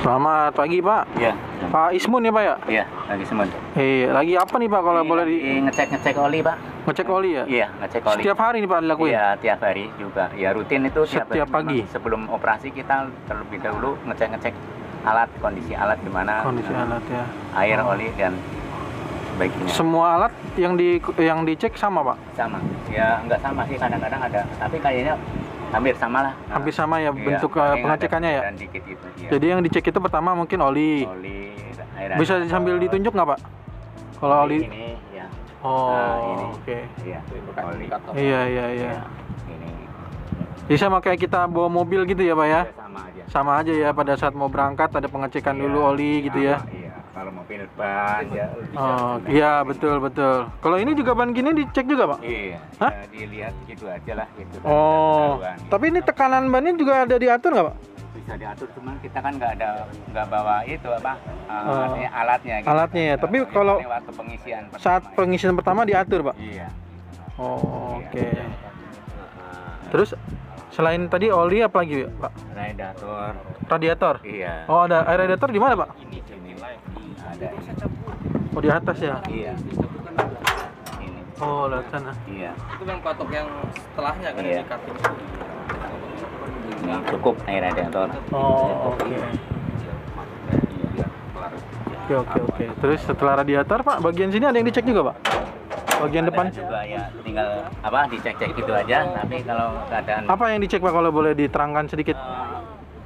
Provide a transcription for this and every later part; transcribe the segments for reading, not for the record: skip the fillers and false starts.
Selamat pagi Pak. Iya. Pak Ismun ya Pak ya? Iya, lagi semut. Lagi apa nih Pak kalau boleh Ngecek oli, Pak. ngecek oli ya? Iya, ngecek oli. Setiap hari nih Pak dilakuin? Iya, tiap hari juga. Ya rutin itu Setiap hari. pagi? Memang sebelum operasi kita terlebih dahulu ngecek alat, kondisi alat gimana. Kondisi alat ya. Air, oli dan sebagainya. Semua alat yang dicek sama Pak? Sama. Ya enggak sama sih, kadang-kadang ada. Tapi kayaknya hampir sama lah. Hampir sama ya Iya, bentuk paling pengecekannya ada ya? perbedaan dikit itu, iya. Jadi yang dicek itu pertama mungkin oli. Oli, air Bisa radiator. sambil ditunjuk nggak Pak? Kalau oli? Ini ya. Oh, ini. oke. Iya, oli. Iya. Iya. Ini Jadi sama kayak kita bawa mobil gitu ya Pak ya? ya, sama aja. Sama aja ya, pada saat mau berangkat ada pengecekan dulu oli gitu ya? Iya, kalau mobil ban ya bisa. Oh, iya betul. Kalau ini juga ban gini dicek juga Pak? Iya. Hah? Ya, dilihat gitu aja lah gitu. Oh, Ketahuan, gitu. tapi ini tekanan bannya juga ada diatur nggak Pak? Bisa diatur, cuman kita kan nggak bawa itu apa artinya alatnya. Gitu. Alatnya ya, tapi Ini kalau waktu pengisian saat pertama. pengisian pertama diatur Pak? Iya. Oh, Iya. oke. Terus selain tadi oli apa lagi Pak? Radiator. Radiator? Iya. Oh, ada air radiator di mana Pak? Ini ada. Oh, di atas ya? Iya. Ini. Oh, lihat sana. Iya. Itu yang patok yang setelahnya kan Iya. yang di cutting. Ini cukup air radiator. Oh, oke. Oke. Terus setelah radiator Pak, bagian sini ada yang dicek juga Pak? Bagian Ada depan? juga ya, tinggal apa dicek-cek gitu aja. Tapi kalau keadaan Apa yang dicek Pak kalau boleh diterangkan sedikit?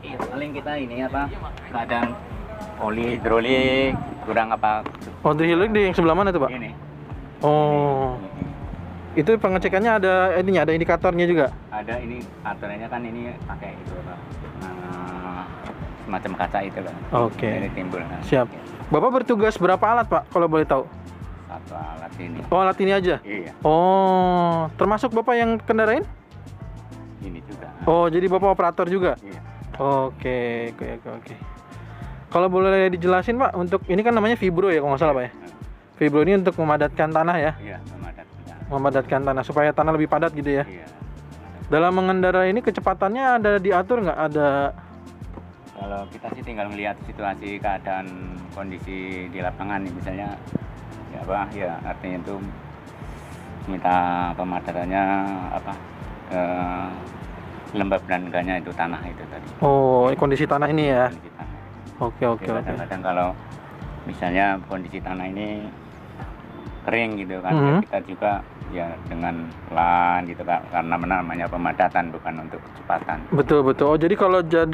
iya, paling kita ini apa keadaan oli hidrolik kurang apa Oh, hidrolik di yang sebelah mana tuh Pak? ini. Oh, itu pengecekannya ada ininya, ada indikatornya juga? Ada ini aturannya kan ini pakai itu apa semacam kaca itu loh. Oke. Ini timbul kan. Siap. Bapak bertugas berapa alat Pak kalau boleh tahu? Satu alat ini. Oh, alat ini aja? Iya, Oh, termasuk Bapak yang kendarain? ini juga. Oh, jadi Bapak operator juga? Iya. Oke. Kalau boleh dijelasin Pak, untuk ini kan namanya fibro ya kalau nggak salah Pak ya? Fibro ini untuk memadatkan tanah ya? Iya, memadat. Memadatkan tanah supaya tanah lebih padat gitu ya? Iya. Dalam mengendarai ini kecepatannya ada diatur nggak? Ada? Kalau kita sih tinggal melihat situasi keadaan kondisi di lapangan nih, misalnya ya apa ya artinya itu minta pemadatannya apa lembab dan enggaknya itu tanah itu tadi. Oh, kondisi tanah ini ya? Kondisi tanah. Oke. Jadi kadang-kadang kalau misalnya kondisi tanah ini kering gitu kan, Mhm. kita juga ya dengan pelan gitu kan, karena namanya pemadatan bukan untuk kecepatan. Betul. Oh, jadi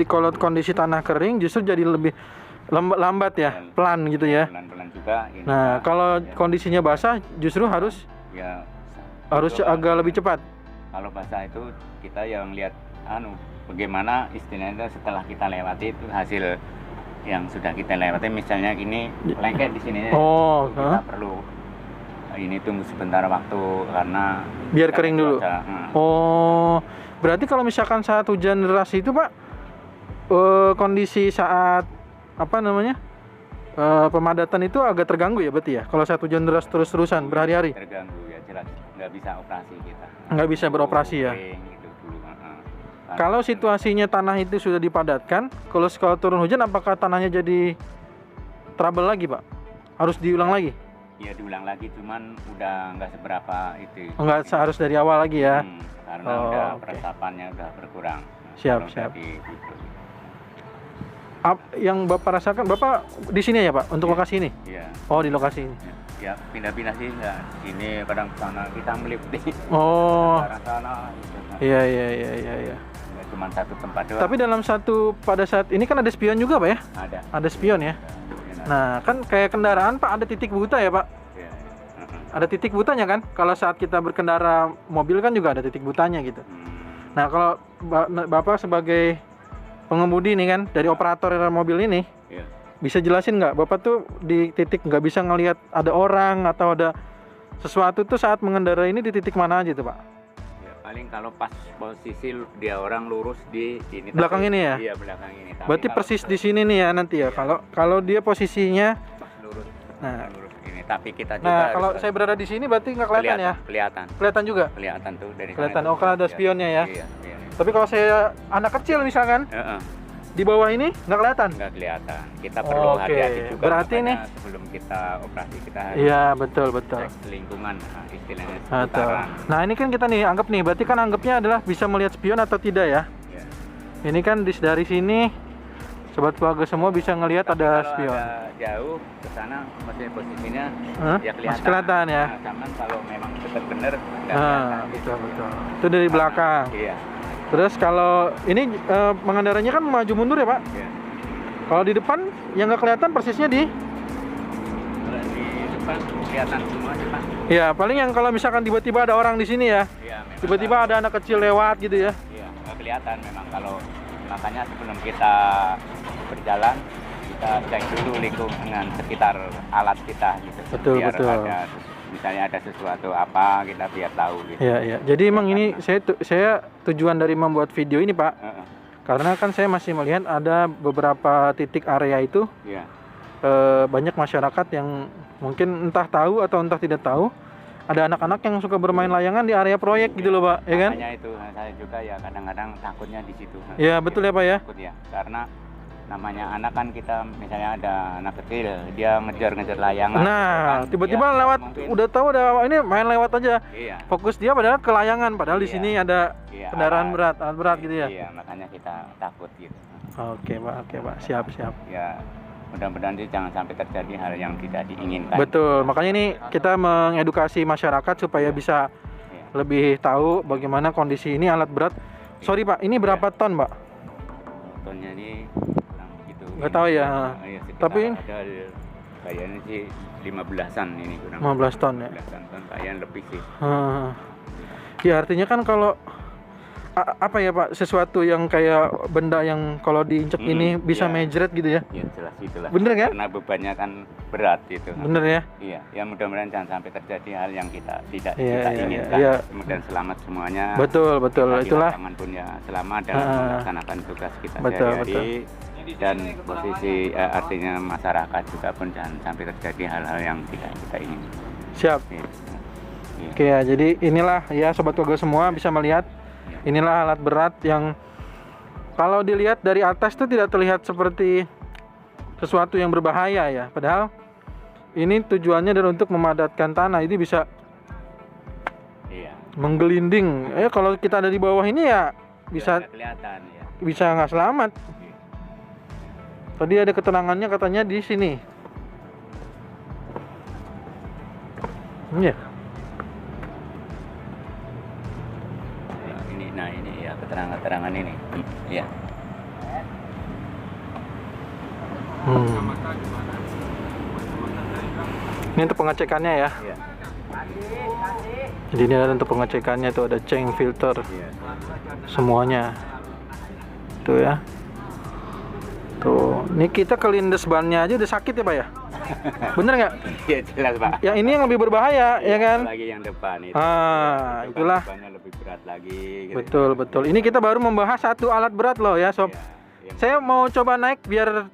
kalau kondisi tanah kering justru jadi lebih lambat ya, pelan gitu ya. Pelan-pelan juga. Ini Nah, Pak, kalau ya, kondisinya basah justru harus ya agak betul. lebih cepat. Kalau basah itu kita yang lihat bagaimana istilahnya setelah kita lewati itu hasil yang sudah kita lewati, misalnya gini lengket di sini. Oh, Kita perlu ini tunggu sebentar waktu karena biar kering dulu. cuaca, Oh, berarti kalau misalkan saat hujan deras itu Pak, kondisi saat apa namanya pemadatan itu agak terganggu ya berarti ya? Kalau saat hujan deras terus-terusan berhari-hari terganggu ya, jelas nggak bisa operasi kita. nggak bisa beroperasi ya? Kering gitu dulu. Kalau situasinya tanah itu sudah dipadatkan, kalau turun hujan apakah tanahnya jadi trouble lagi Pak? Harus diulang lagi? Ya diulang lagi, cuman udah nggak seberapa itu. Enggak harus dari awal lagi ya? Karena Oh, udah oke. peresapannya udah berkurang. Siap. Kalau gitu. Yang Bapak rasakan, Bapak di sini ya Pak untuk Iya. lokasi ini? Iya. Oh, di lokasi ini. Ya pindah-pindah sih nggak. Ini kadang sana kita meliputi. Oh, Arah sana. iya. Nggak cuma satu tempat doang. Tapi dalam pada saat ini kan ada spion juga Pak ya? ada. Ada spion ya? Nah, kan kayak kendaraan Pak ada titik buta ya Pak? Iya. Ada titik butanya kan? Kalau saat kita berkendara mobil kan juga ada titik butanya gitu. Nah, kalau Bapak sebagai pengemudi nih kan, dari operator mobil ini, Iya. bisa jelasin nggak? Bapak tuh di titik nggak bisa ngelihat ada orang atau ada sesuatu tuh saat mengendarai ini di titik mana aja tuh Pak? Ya, paling kalau pas posisi dia orang lurus di ini. Belakang ini ya? Iya, belakang ini. Tapi Berarti kalau persis di sini nih ya nanti ya. Kalau dia posisinya, pas lurus. Nah. Lurus ini. Tapi kita juga nah kalau harus saya berada di sini berarti nggak kelihatan ya? Kelihatan. Kelihatan juga. Kelihatan tuh dari Kelihatan. sana. Oh, kan ada Iya. spionnya ya? Iya. Tapi kalau saya anak kecil misalkan, Heeh. di bawah ini nggak kelihatan. nggak kelihatan. Kita perlu Oke, hati-hati juga. berarti makanya nih sebelum kita operasi kita harus iya betul betul. cek lingkungan, nah, istilahnya Betul. seputaran. Nah ini kan kita nih anggap nih, berarti kan anggapnya adalah bisa melihat spion atau tidak ya? Ya. Ini kan dari sini sobat keluarga semua bisa ngelihat Tapi ada kalau spion. ada jauh ke sana, maksudnya posisinya Hah? ya kelihatan. Masih kelihatan ya? Nah, sama kalau memang benar-benar nggak Nah, kelihatan. betul betul. Itu dari belakang. Iya. Terus kalau ini pengendaranya kan maju mundur ya Pak? Iya. Kalau di depan yang nggak kelihatan persisnya di? Kalau di depan kelihatan semua sih Pak. Ya paling yang kalau misalkan tiba-tiba ada orang di sini ya, Iya. Memang tiba-tiba ada anak kecil lewat gitu ya. Iya, nggak kelihatan memang kalau makanya sebelum kita berjalan kita cek dulu lingkungan sekitar alat kita gitu. Betul, biar betul. ada misalnya ada sesuatu apa kita biar tahu gitu. Iya iya. Jadi emang ini saya tujuan dari membuat video ini Pak, Heeh. karena kan saya masih melihat ada beberapa titik area itu Iya. banyak masyarakat yang mungkin entah tahu atau entah tidak tahu ada anak-anak yang suka bermain layangan di area proyek gitu loh Pak, ya kan? Makanya itu saya juga ya kadang-kadang takutnya di situ. Iya betul ya Pak ya. Takut ya, karena namanya anak kan kita misalnya ada anak kecil dia ngejar-ngejar layangan. Nah gitu kan. tiba-tiba Ya, lewat mungkin- udah tahu ada ini main lewat aja. Iya. Fokus dia padahal ke layangan, padahal di Iya. sini ada Iya, kendaraan berat, alat berat gitu ya. Iya, makanya kita takut gitu. Oke Pak, siap siap. Ya mudah-mudahan sih jangan sampai terjadi hal yang tidak diinginkan. Betul, makanya ini kita mengedukasi masyarakat supaya bisa Iya. lebih tahu bagaimana kondisi ini alat berat. Sorry Pak, ini berapa ton Pak? Tonnya ini kurang begitu. Nggak tahu ya. Iya, sekitar Tapi- ada kayaknya sih 15-an ini kurang. 15 ton ya. 15-an ton kayaknya lebih sih. Ya artinya kan kalau apa ya Pak, sesuatu yang kayak benda yang kalau diinjek ini bisa iya. mejret gitu ya. Ya jelas itulah. Bener kan? Karena bebannya kan berat itu. Bener ya? Iya, ya mudah-mudahan jangan sampai terjadi hal yang kita tidak Iya, kita iya, inginkan. iya. Kemudian selamat semuanya. Betul Kita di itulah. lapangan pun ya selamat dalam Ah. melaksanakan tugas kita Betul, sehari-hari. Dan posisi artinya masyarakat juga pun jangan sampai terjadi hal-hal yang tidak kita inginkan. Siap. Iya. Iya. Oke ya, jadi inilah ya sobat keluarga semua bisa melihat inilah alat berat yang kalau dilihat dari atas itu tidak terlihat seperti sesuatu yang berbahaya ya. Padahal ini tujuannya adalah untuk memadatkan tanah. Ini bisa Iya. menggelinding. Kalau kita ada di bawah ini ya bisa Nggak kelihatan ya. bisa nggak selamat. Tadi ada keterangannya katanya di sini. Iya. Ini ya keterangan-keterangan ini. Iya. Ini untuk pengecekannya ya. Iya. Jadi ini ada untuk pengecekannya tuh ada ceng filter Iya. semuanya. Tuh ya. Tuh, ini kita kelindes bannya aja udah sakit ya Pak ya? Bener nggak? Iya jelas Pak. Yang ini yang lebih berbahaya ya kan? Lagi yang depan itu. Ah, Depan itulah. depannya lebih berat lagi. Gitu. Betul betul. Ini kita baru membahas satu alat berat loh ya sob. Iya, yang- Saya mau coba naik biar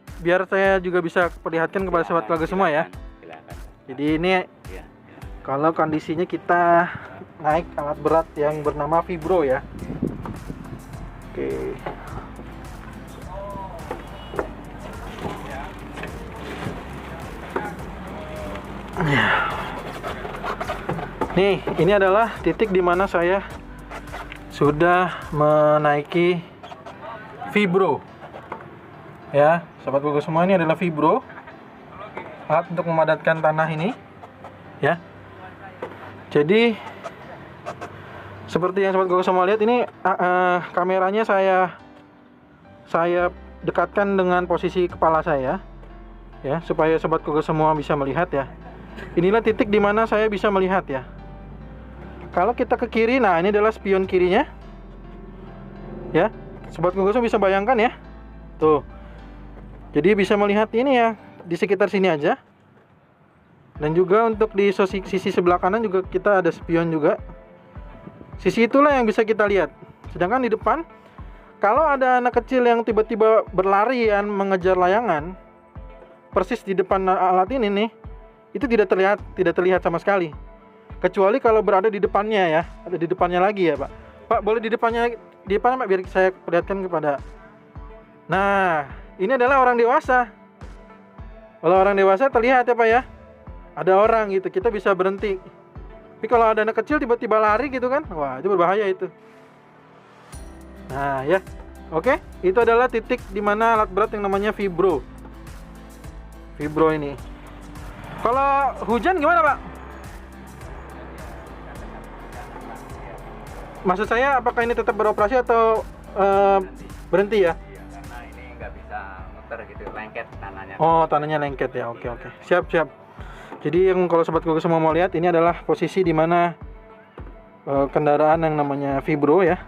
saya juga bisa perlihatkan kepada sobat keluarga semua ya. Silakan. Jadi ini Iya. Iya. kalau kondisinya kita naik alat berat yang bernama Vibro ya. Oke. Nih, ini adalah titik di mana saya sudah menaiki Vibro. Ya, sobat keluarga semua, ini adalah Vibro. Alat untuk memadatkan tanah ini. Ya. Jadi seperti yang sobat keluarga semua lihat ini kameranya saya dekatkan dengan posisi kepala saya. Ya, supaya sobat keluarga semua bisa melihat ya. Inilah titik di mana saya bisa melihat ya. Kalau kita ke kiri, nah ini adalah spion kirinya. Ya, sobat keluarga bisa bayangkan ya. Tuh. Jadi bisa melihat ini ya di sekitar sini aja. Dan juga untuk di sisi sebelah kanan juga kita ada spion juga. Sisi itulah yang bisa kita lihat. Sedangkan di depan, kalau ada anak kecil yang tiba-tiba berlarian mengejar layangan, persis di depan alat ini nih, itu tidak terlihat sama sekali. Kecuali kalau berada di depannya ya, ada di depannya lagi ya Pak. Pak boleh di depannya, di depan Pak biar saya perlihatkan kepada Nah, ini adalah orang dewasa. Kalau orang dewasa terlihat ya Pak ya, ada orang gitu, kita bisa berhenti. Tapi kalau ada anak kecil tiba-tiba lari gitu kan, wah itu berbahaya itu. Nah ya, oke, itu adalah titik dimana alat berat yang namanya vibro. Vibro ini. Kalau hujan gimana Pak? Maksud saya apakah ini tetap beroperasi atau berhenti ya? Iya, karena ini nggak bisa muter gitu, lengket tanahnya. Oh, tanahnya lengket ya. Oke. Siap. Jadi yang kalau sobat Google semua mau lihat, ini adalah posisi di mana kendaraan yang namanya vibro ya.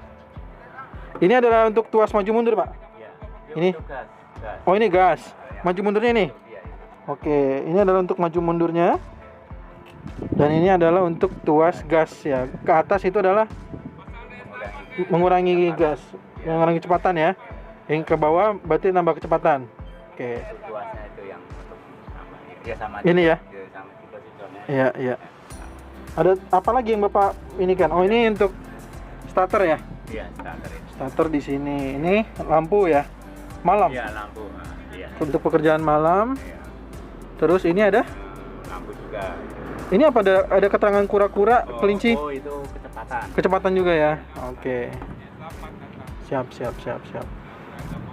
Ini adalah untuk tuas maju mundur, Pak. Iya. Ini? Untuk gas. Oh, ini gas. Maju mundurnya ini. Iya. Oke, ini adalah untuk maju mundurnya. Dan ini adalah untuk tuas gas ya. Ke atas itu adalah mengurangi gas, mengurangi kecepatan ya. Yang ke bawah berarti nambah kecepatan. Oke. Tuasnya itu yang untuk sama. Ya sama. Ini ya? Iya, sama positornya. Iya. Ada apa lagi yang Bapak ini kan? Oh, ini untuk starter ya. Iya, starter ini. Starter di sini. Ini lampu ya. Malam. Iya, lampu. Iya. Untuk pekerjaan malam. Iya. Terus ini ada? Lampu juga. Ini apa, ada keterangan kura-kura, kelinci? Oh, itu kecepatan. Kecepatan juga ya. Oke. Siap.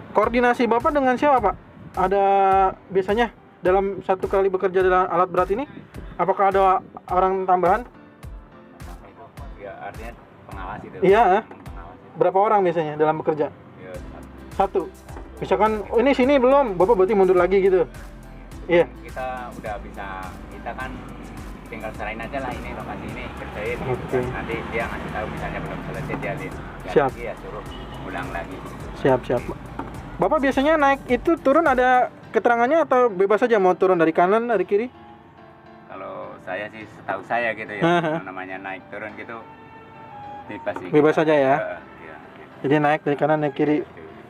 Koordinasi Bapak dengan siapa, Pak? Ada biasanya dalam satu kali bekerja dalam alat berat ini, apakah ada orang tambahan? Ya, artinya pengawas itu. Iya. Pengawas itu. Berapa orang biasanya dalam bekerja? Ya, Satu. Misalkan, oh ini sini belum, Bapak berarti mundur lagi gitu. Iya. Kita udah bisa, kita kan tinggal serain aja lah ini lokasi ini kerjain. Oke. Nanti dia ngasih tahu misalnya belum selesai dia lihat. Siap. Ya suruh ulang lagi. Siap. Bapak biasanya naik itu turun ada keterangannya atau bebas saja mau turun dari kanan, dari kiri? Kalau saya sih setahu saya gitu ya, Aha. namanya naik turun gitu bebas sih. Bebas saja ya? Iya. Jadi naik dari kanan, dari kiri.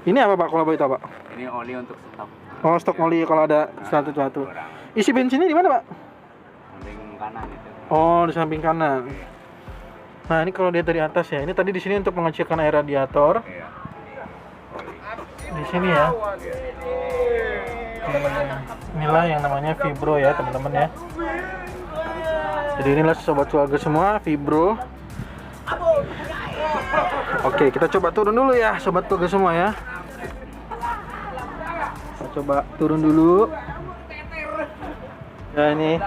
Ini apa Pak kalau boleh tahu Pak? Ini oli untuk stok. Oh, stok oli kalau ada sesuatu. Kurang. Isi bensinnya di mana Pak? Samping kanan itu. Oh, di samping kanan. Nah, ini kalau lihat dari atas ya. Ini tadi di sini untuk mengecilkan air radiator. Iya. Di sini ya. Inilah yang namanya vibro ya, teman-teman ya. Jadi inilah sobat keluarga semua, vibro. Oke, kita coba turun dulu ya, sobat keluarga semua ya. Kita coba turun dulu. Ya ini.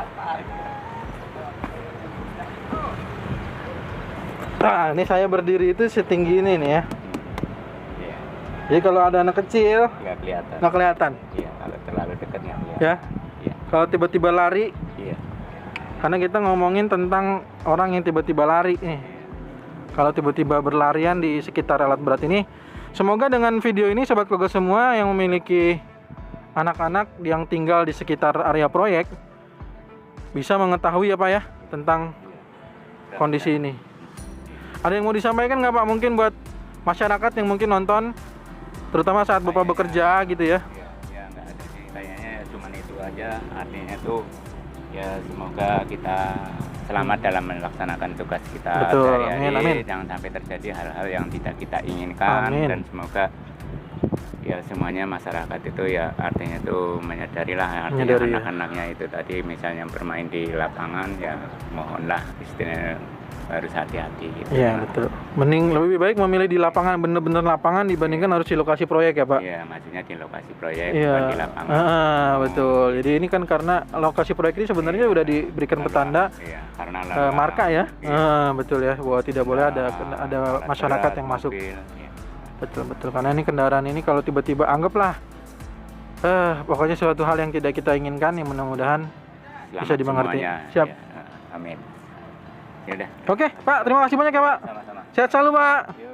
Nah, ini saya berdiri itu setinggi ini nih ya. Iya. Jadi kalau ada anak kecil Nggak kelihatan. nggak kelihatan Iya, kalau terlalu dekat nggak kelihatan. ya. Iya. Kalau tiba-tiba lari, Iya. karena kita ngomongin tentang orang yang tiba-tiba lari nih. Kalau tiba-tiba berlarian di sekitar alat berat ini, semoga dengan video ini sobat keluarga semua yang memiliki anak-anak yang tinggal di sekitar area proyek bisa mengetahui ya Pak ya tentang kondisi ini. Ada yang mau disampaikan nggak Pak mungkin buat masyarakat yang mungkin nonton, terutama saat Bapak bekerja gitu ya? Ya nggak ada sih, kayaknya cuma itu aja. Artinya itu ya semoga kita selamat dalam melaksanakan tugas kita Betul, sehari-hari. amin. Jangan sampai terjadi hal-hal yang tidak kita inginkan. Amin. Dan semoga ya semuanya masyarakat itu ya artinya itu menyadarilah, artinya Menyadari, ya. anak-anaknya itu tadi misalnya bermain di lapangan ya mohonlah istilahnya harus hati-hati gitu. Iya betul. Mending lebih baik memilih di lapangan, bener-bener lapangan dibandingkan harus di lokasi proyek ya Pak. Iya, maksudnya di lokasi proyek Iya. bukan di lapangan. Betul. Jadi ini kan karena lokasi proyek ini sebenarnya udah diberikan petanda Iya, karena marka ya. Iya. Betul ya. Bahwa tidak boleh ada alat masyarakat berat, yang masuk. mobil, iya. Betul. Karena ini kendaraan ini kalau tiba-tiba anggaplah pokoknya suatu hal yang tidak kita inginkan, yang mudah-mudahan Selamat bisa dimengerti. semuanya. Siap. Ya, amin. Ya udah, Oke, Pak. Terima kasih banyak ya Pak. sama-sama. Sehat selalu Pak. Yuk.